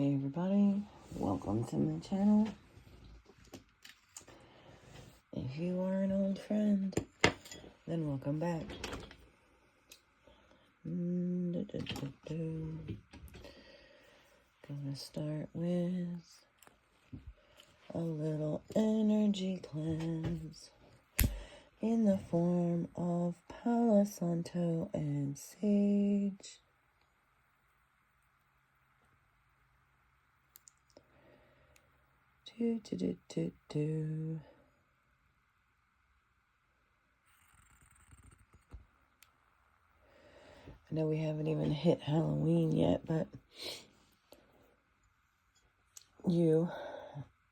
Hey everybody, welcome to my channel. If you are an old friend, then welcome back. Gonna start with a little energy cleanse in the form of Palo Santo and sage. I know we haven't even hit Halloween yet, but you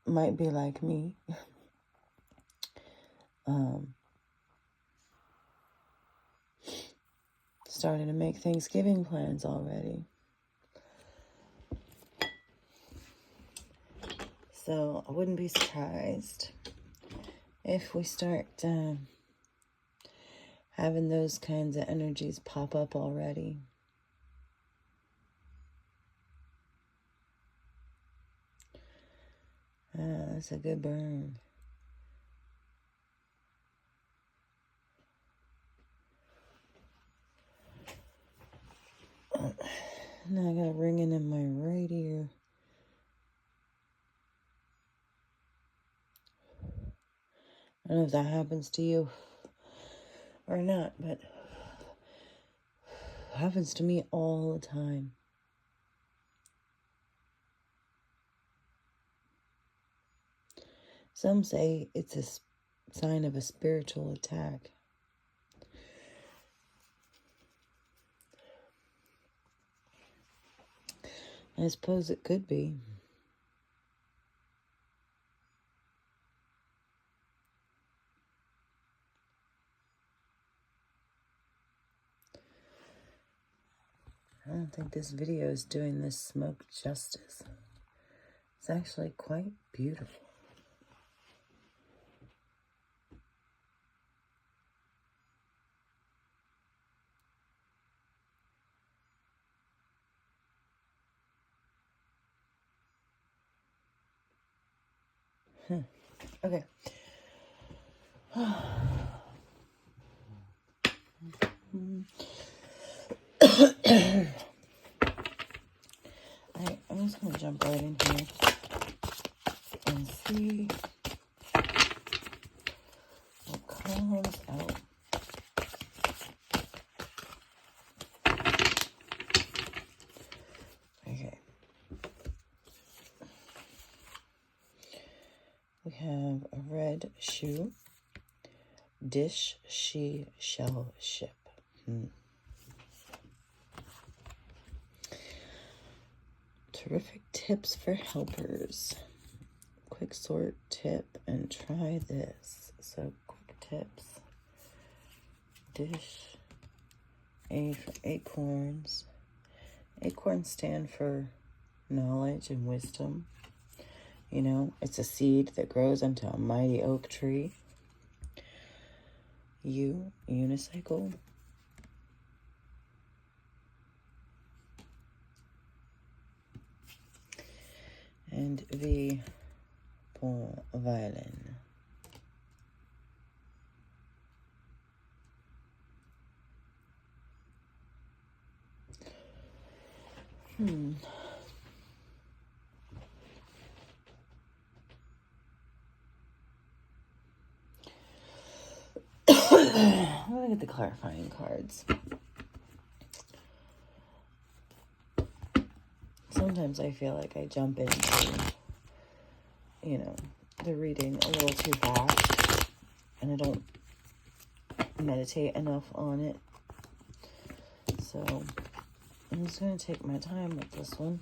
might be like me. Starting to make Thanksgiving plans already. So I wouldn't be surprised if we start having those kinds of energies pop up already. That's a good burn. Now I got it ringing in my right ear. I don't know if that happens to you or not, but it happens to me all the time. Some say it's a sign of a spiritual attack. I suppose it could be. I don't think this video is doing this smoke justice. It's actually quite beautiful. Okay. I'm just going to jump right in here and see what comes out. Okay. We have a red shoe. Dish, she, shall, ship. Terrific tips for helpers. Quick sort tip and try this. So quick tips. Dish. A for acorns. Acorns stand for knowledge and wisdom. You know, it's a seed that grows into a mighty oak tree. U, unicycle. And V, violin. I'm going to get the clarifying cards. Sometimes I feel like I jump into, the reading a little too fast, and I don't meditate enough on it. So I'm just going to take my time with this one.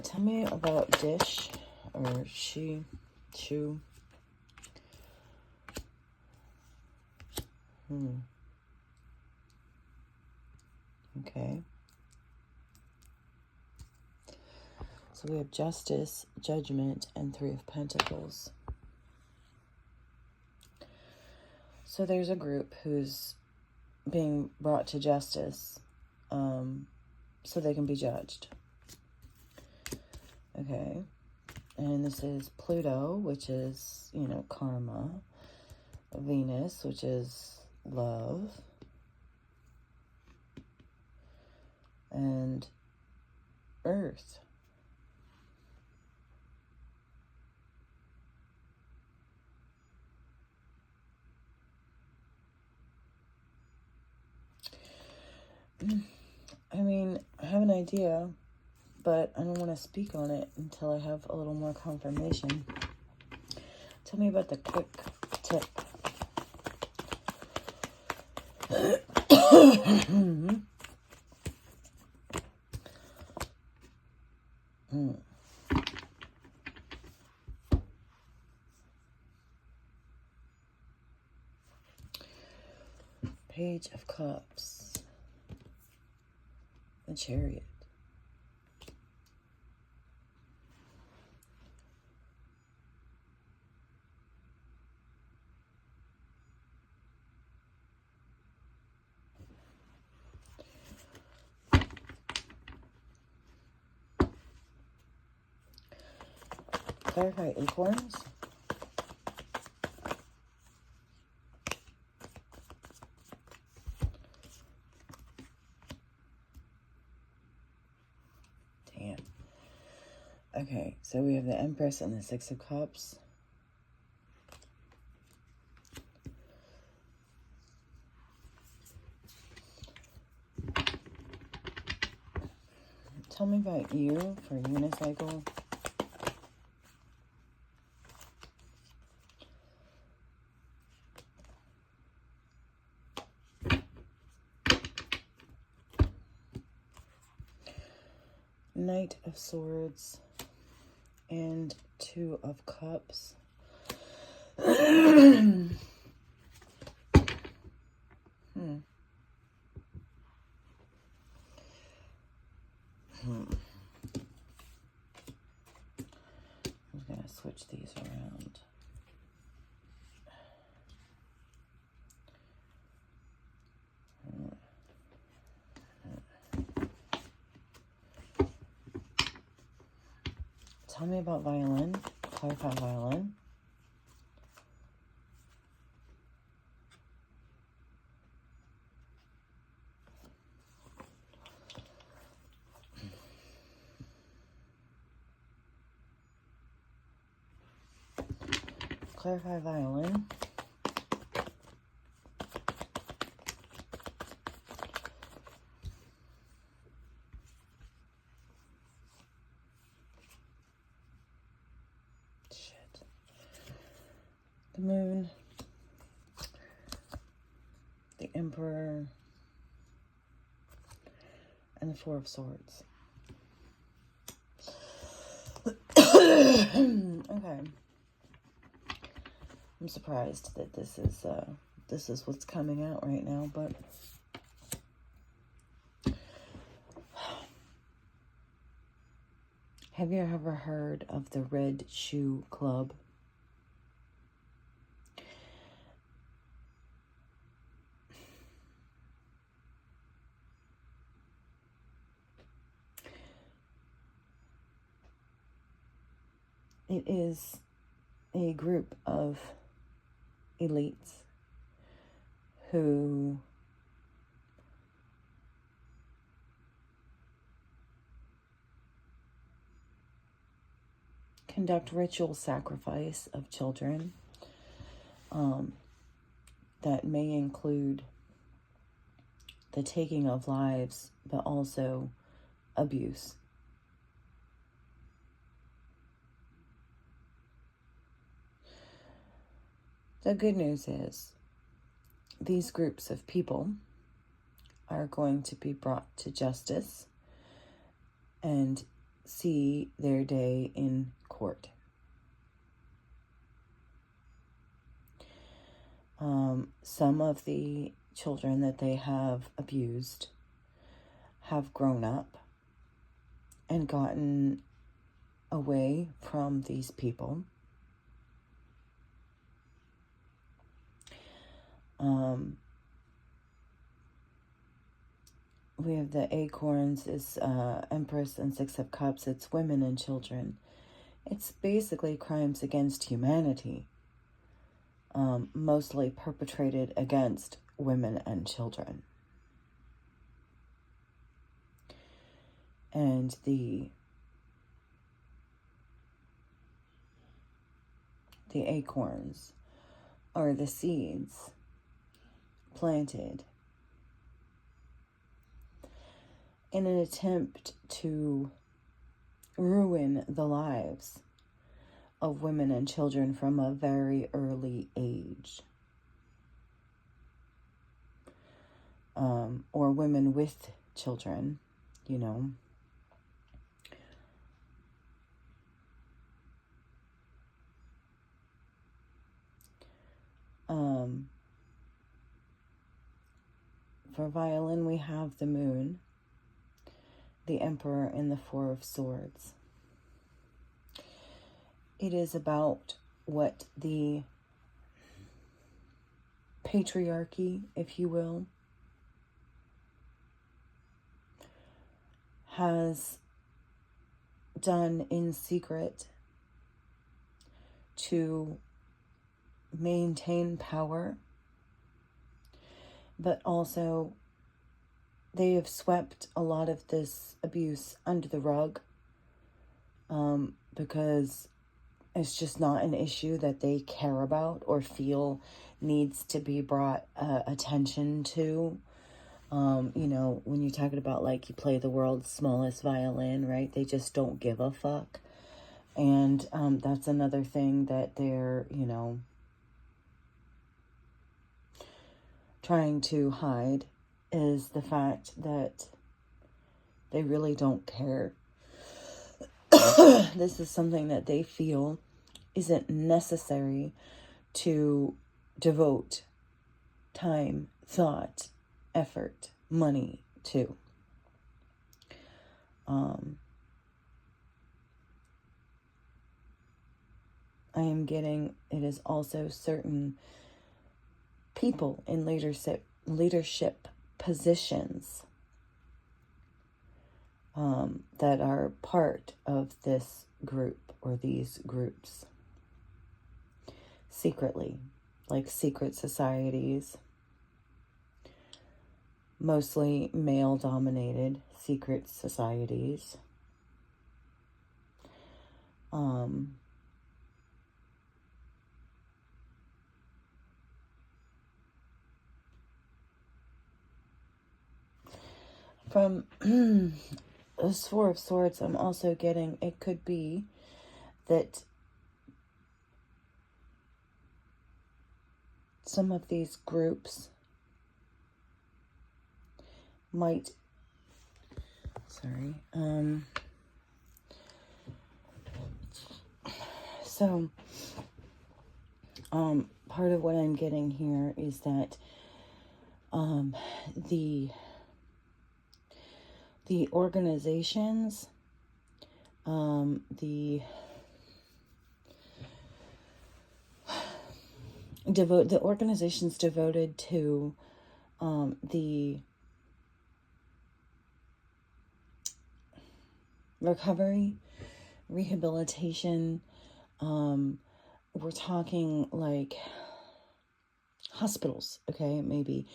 Tell me about dish or she, chew. Okay. So we have justice, judgment, and 3 of Pentacles. So there's a group who's being brought to justice so they can be judged. Okay. And this is Pluto, which is, karma. Venus, which is love. And Earth. I mean, I have an idea, but I don't want to speak on it until I have a little more confirmation. Tell me about the quick tip. Page of Cups. The Chariot. Clarify acorns. Damn. Okay, so we have the Empress and the Six of Cups. Tell me about you for unicycle. Knight of Swords and Two of Cups. I'm going to switch these around. Tell me about violin. Clarify violin. Clarify violin. The Moon, the Emperor, and the Four of Swords. Okay. I'm surprised that this is what's coming out right now, but have you ever heard of the Red Shoe Club? It is a group of elites who conduct ritual sacrifice of children that may include the taking of lives, but also abuse. The good news is these groups of people are going to be brought to justice and see their day in court. Some of the children that they have abused have grown up and gotten away from these people. We have the acorns is Empress and Six of Cups. It's women and children. It's basically crimes against humanity, mostly perpetrated against women and children. And the acorns are the seeds planted in an attempt to ruin the lives of women and children from a very early age. Or women with children, you know. For violin, we have the moon, the emperor, and the Four of Swords. It is about what the patriarchy, if you will, has done in secret to maintain power, but also they have swept a lot of this abuse under the rug, because it's just not an issue that they care about or feel needs to be brought attention to. You know, when you're talking about, like, you play the world's smallest violin, right? They just don't give a fuck. And that's another thing that they're, you know, trying to hide, is the fact that they really don't care. This is something that they feel isn't necessary to devote time, thought, effort, money to. I am getting, it is also certain people in leadership positions that are part of this group or these groups secretly, like secret societies, mostly male-dominated secret societies. From this Four of Swords, I'm also getting, it could be that some of these groups might, part of what I'm getting here is that the organizations, the organizations devoted to the recovery, rehabilitation, we're talking like hospitals, okay, maybe.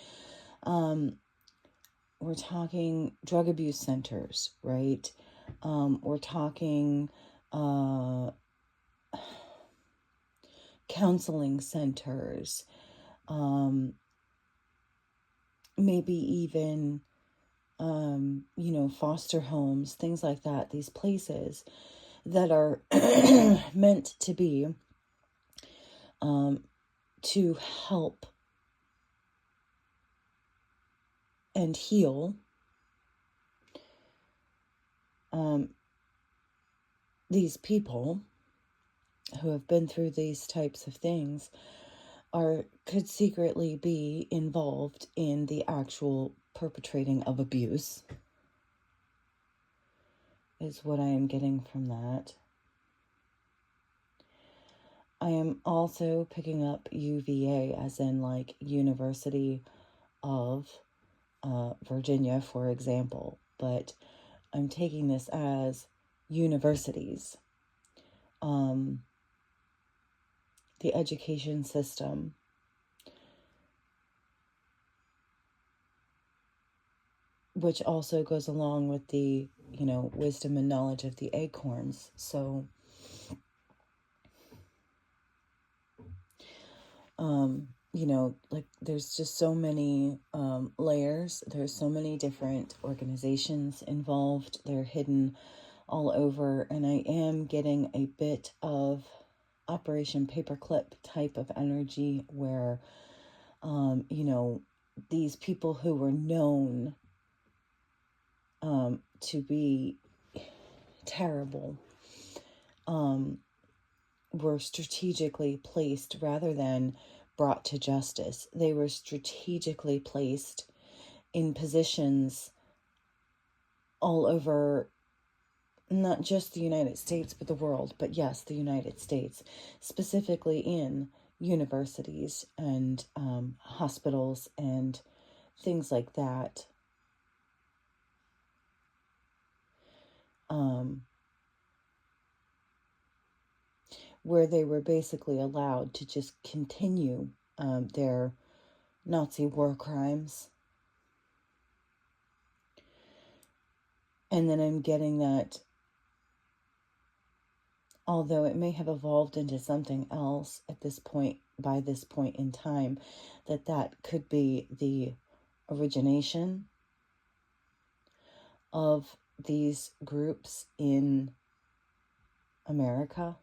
We're talking drug abuse centers, right? We're talking counseling centers, maybe even, foster homes, things like that. These places that are meant to be to help and heal these people who have been through these types of things could secretly be involved in the actual perpetrating of abuse, is what I am getting from that. I am also picking up UVA, as in like University of Virginia, for example, but I'm taking this as universities, the education system, which also goes along with the, wisdom and knowledge of the acorns. So, like there's just so many layers. There's so many different organizations involved. They're hidden all over. And I am getting a bit of Operation Paperclip type of energy where, these people who were known to be terrible were strategically placed rather than brought to justice. They were strategically placed in positions all over, not just the United States, but the world. But yes, the United States, specifically in universities and hospitals and things like that. Where they were basically allowed to just continue their Nazi war crimes. And then I'm getting that, although it may have evolved into something else at this point, by this point in time, that could be the origination of these groups in America.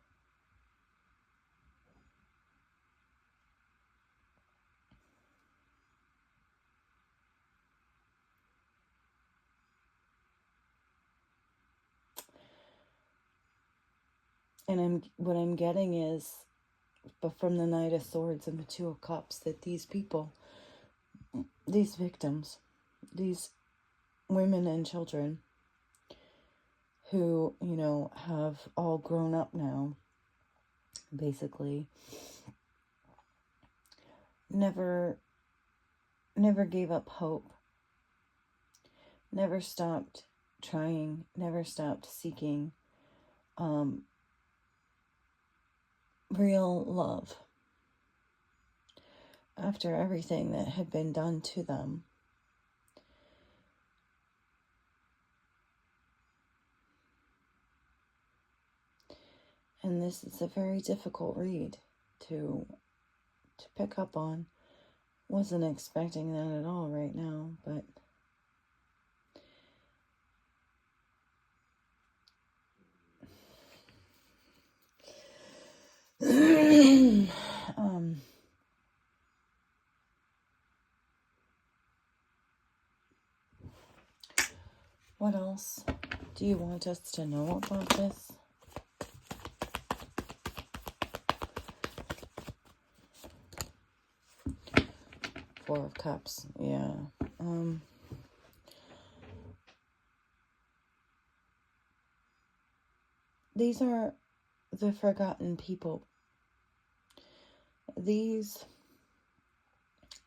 And what I'm getting is, but from the Knight of Swords and the Two of Cups, that these people, these victims, these women and children who, have all grown up now, basically, never gave up hope, never stopped trying, never stopped seeking real love after everything that had been done to them. And this is a very difficult read to pick up on. Wasn't expecting that at all right now, but what else do you want us to know about this? Four of Cups, yeah. These are the forgotten people. These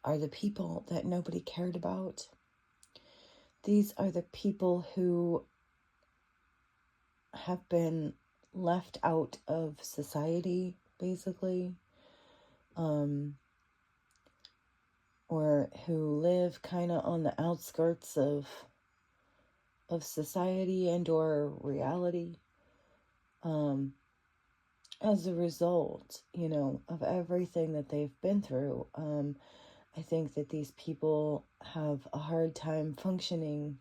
are the people that nobody cared about. These are the people who have been left out of society, basically, or who live kind of on the outskirts of society and or reality, as a result, of everything that they've been through. I think that these people have a hard time functioning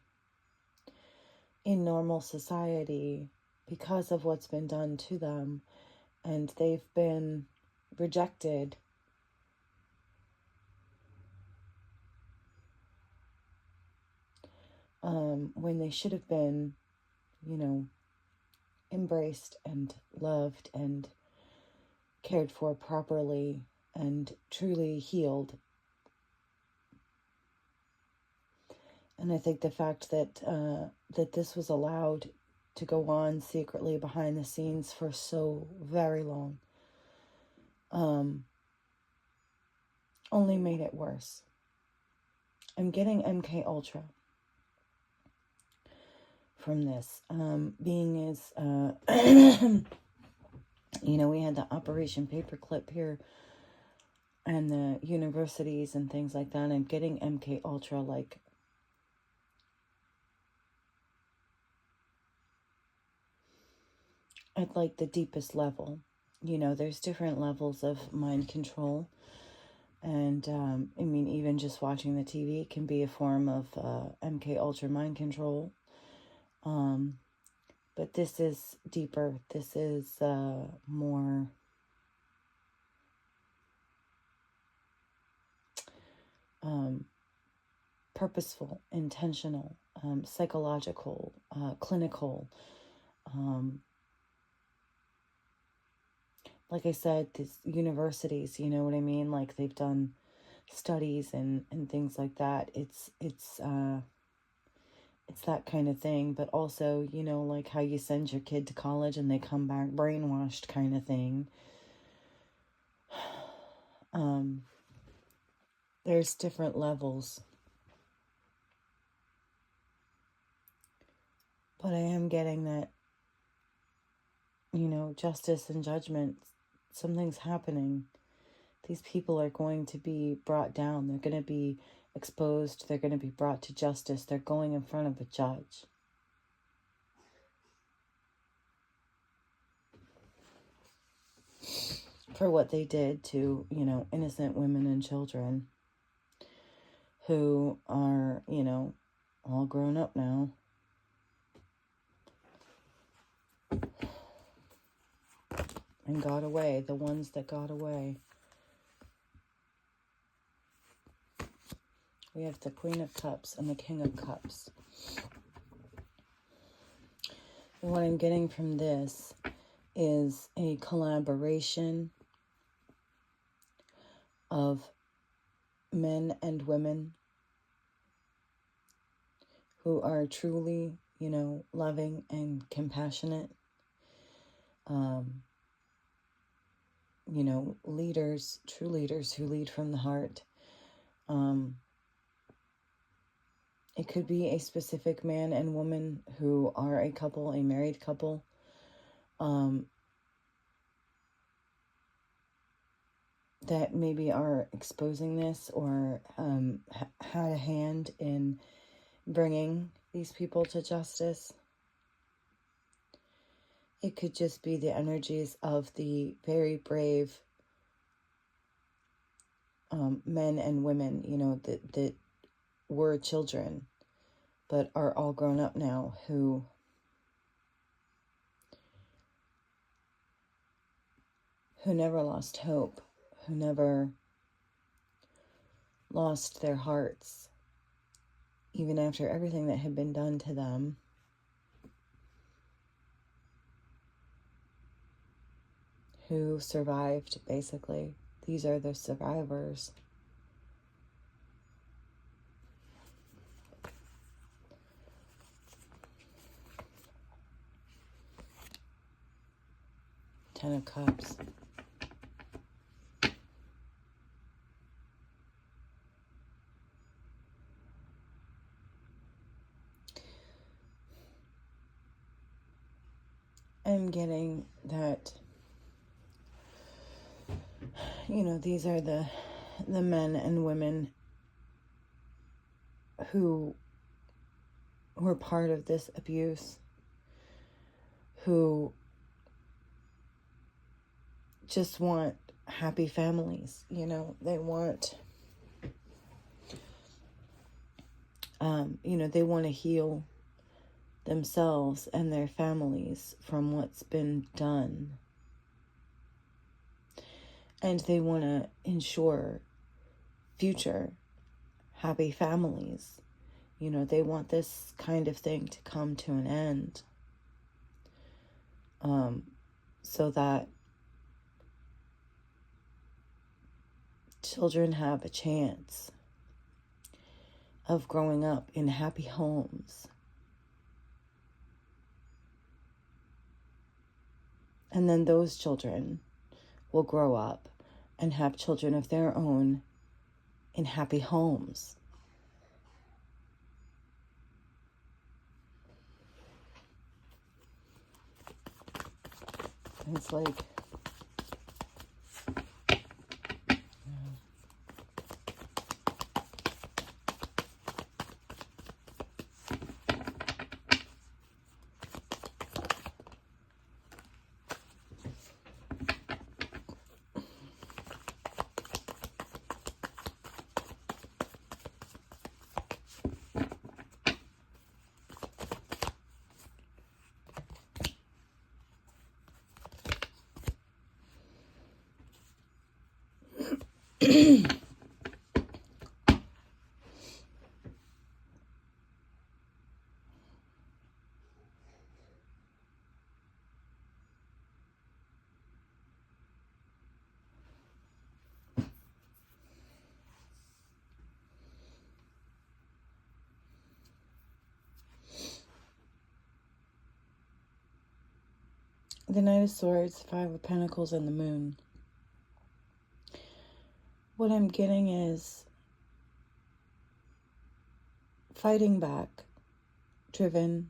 in normal society because of what's been done to them, and they've been rejected when they should have been, embraced and loved and cared for properly and truly healed. And I think the fact that that this was allowed to go on secretly behind the scenes for so very long only made it worse. I'm getting MK Ultra from this. Being is, you know, we had the Operation Paperclip here and the universities and things like that. I'm getting MK Ultra like at like the deepest level. You know, there's different levels of mind control. And, I mean, even just watching the TV can be a form of MK Ultra mind control. But this is deeper. This is more purposeful, intentional, psychological, clinical. Like I said, these universities, you know what I mean? Like they've done studies and things like that. It's that kind of thing. But also, you know, like how you send your kid to college and they come back brainwashed kind of thing. There's different levels. But I am getting that, you know, justice and judgment, something's happening. These people are going to be brought down. They're going to be exposed. They're going to be brought to justice. They're going in front of a judge. For what they did to, you know, innocent women and children who are, you know, all grown up now. And got away, the ones that got away. We have the Queen of Cups and the King of Cups. And what I'm getting from this is a collaboration of men and women who are truly, you know, loving and compassionate. You know, leaders, true leaders who lead from the heart. It could be a specific man and woman who are a couple, a married couple. That maybe are exposing this or had a hand in bringing these people to justice. It could just be the energies of the very brave men and women, you know, that were children, but are all grown up now, who never lost hope, who never lost their hearts, even after everything that had been done to them. Who survived, basically. These are the survivors. Ten of Cups. I'm getting that, you know, these are the men and women who were part of this abuse, who just want happy families, you know, they want, you know, they want to heal themselves and their families from what's been done. And they want to ensure future happy families. You know, they want this kind of thing to come to an end. So that children have a chance of growing up in happy homes. And then those children will grow up and have children of their own in happy homes. And it's like, the Knight of Swords, Five of Pentacles, and the Moon. What I'm getting is fighting back, driven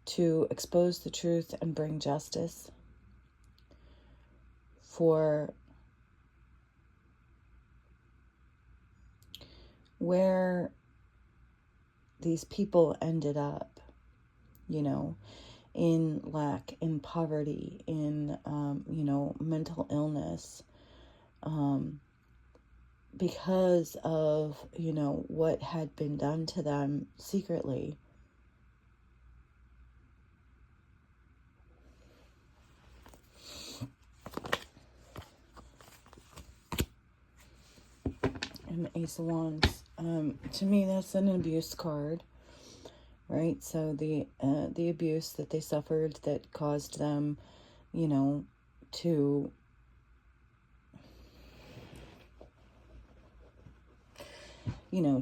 to expose the truth and bring justice for where these people ended up, in lack, in poverty, in, mental illness, because of, what had been done to them secretly. And the Ace of Wands. To me, that's an abuse card, right? So the abuse that they suffered that caused them, to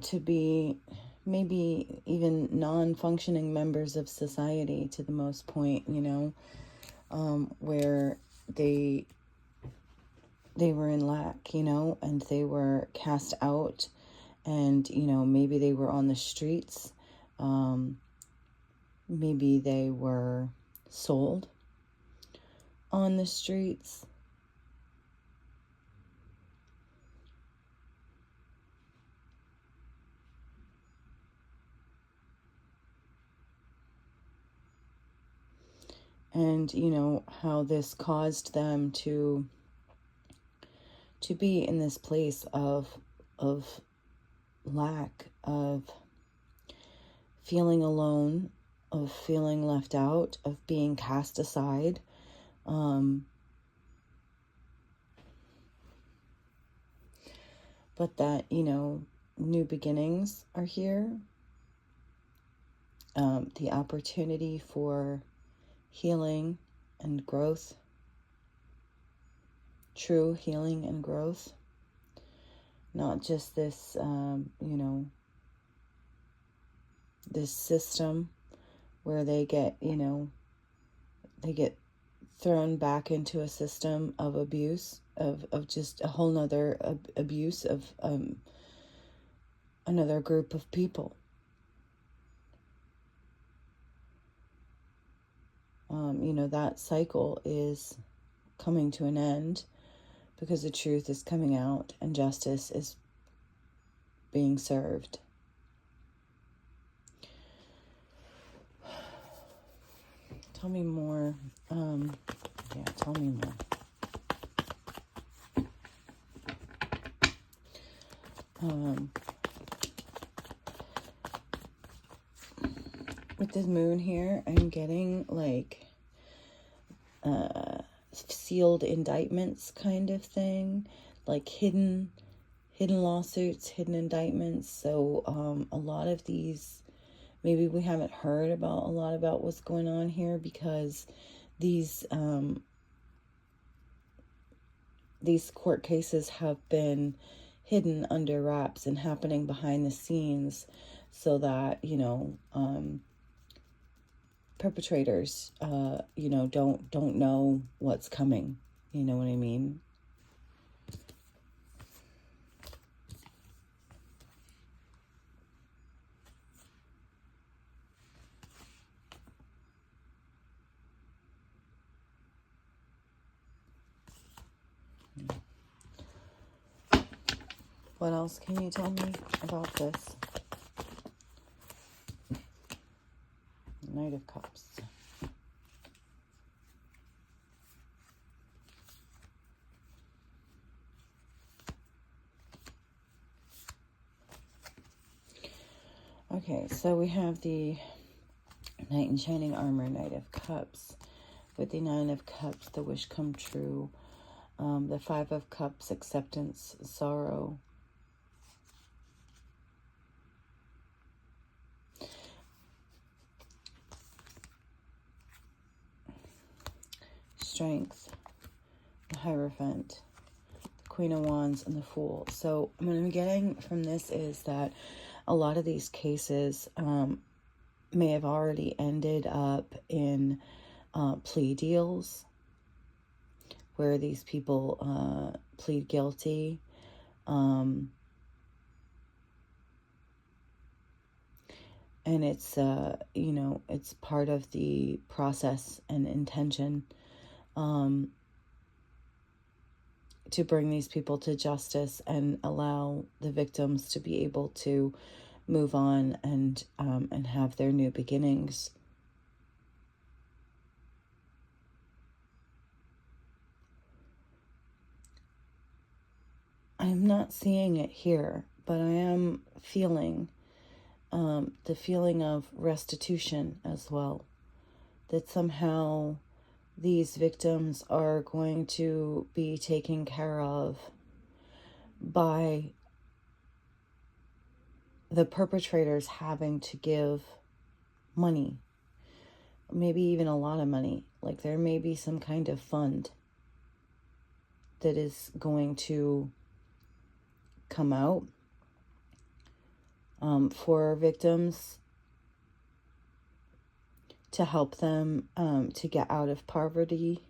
to be maybe even non-functioning members of society to the most point, where they were in lack, and they were cast out, and, maybe they were on the streets. Maybe they were sold on the streets. And, how this caused them to be in this place of lack, of feeling alone, of feeling left out, of being cast aside. But that, new beginnings are here. The opportunity for healing and growth, true healing and growth, not just this, this system where they get, they get thrown back into a system of abuse, of just a whole nother abuse of another group of people. That cycle is coming to an end because the truth is coming out and justice is being served. Tell me more. Tell me more. With this moon here, I'm getting like sealed indictments kind of thing, like hidden lawsuits, hidden indictments. So a lot of these, maybe we haven't heard about a lot about what's going on here because these court cases have been hidden under wraps and happening behind the scenes so that, perpetrators, don't know what's coming, You know what I mean? What else can you tell me about this? Knight of Cups. Okay, so we have the Knight in Shining Armor, Knight of Cups. With the Nine of Cups, the wish come true. The Five of Cups, acceptance, sorrow. Strength, the Hierophant, the Queen of Wands, and the Fool. So what I'm getting from this is that a lot of these cases may have already ended up in plea deals where these people plead guilty. And it's, you know, it's part of the process and intention to bring these people to justice and allow the victims to be able to move on and have their new beginnings. I'm not seeing it here, but I am feeling the feeling of restitution as well. That somehow these victims are going to be taken care of by the perpetrators having to give money, maybe even a lot of money. Like there may be some kind of fund that is going to come out for victims to help them to get out of poverty,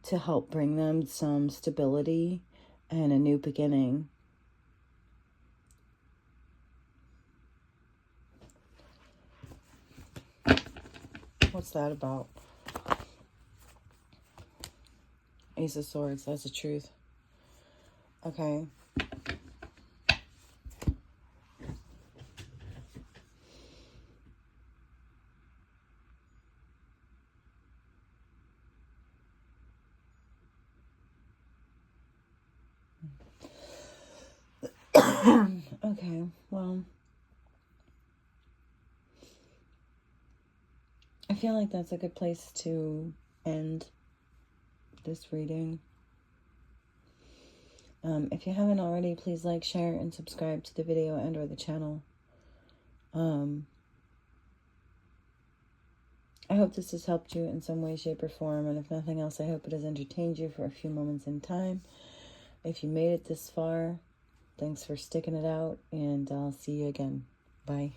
to help bring them some stability and a new beginning. What's that about? Ace of Swords, that's the truth. Okay. Okay, well, I feel like that's a good place to end this reading. If you haven't already, please like, share, and subscribe to the video and or the channel. I hope this has helped you in some way, shape, or form, and if nothing else, I hope it has entertained you for a few moments in time. If you made it this far, thanks for sticking it out, and I'll see you again. Bye.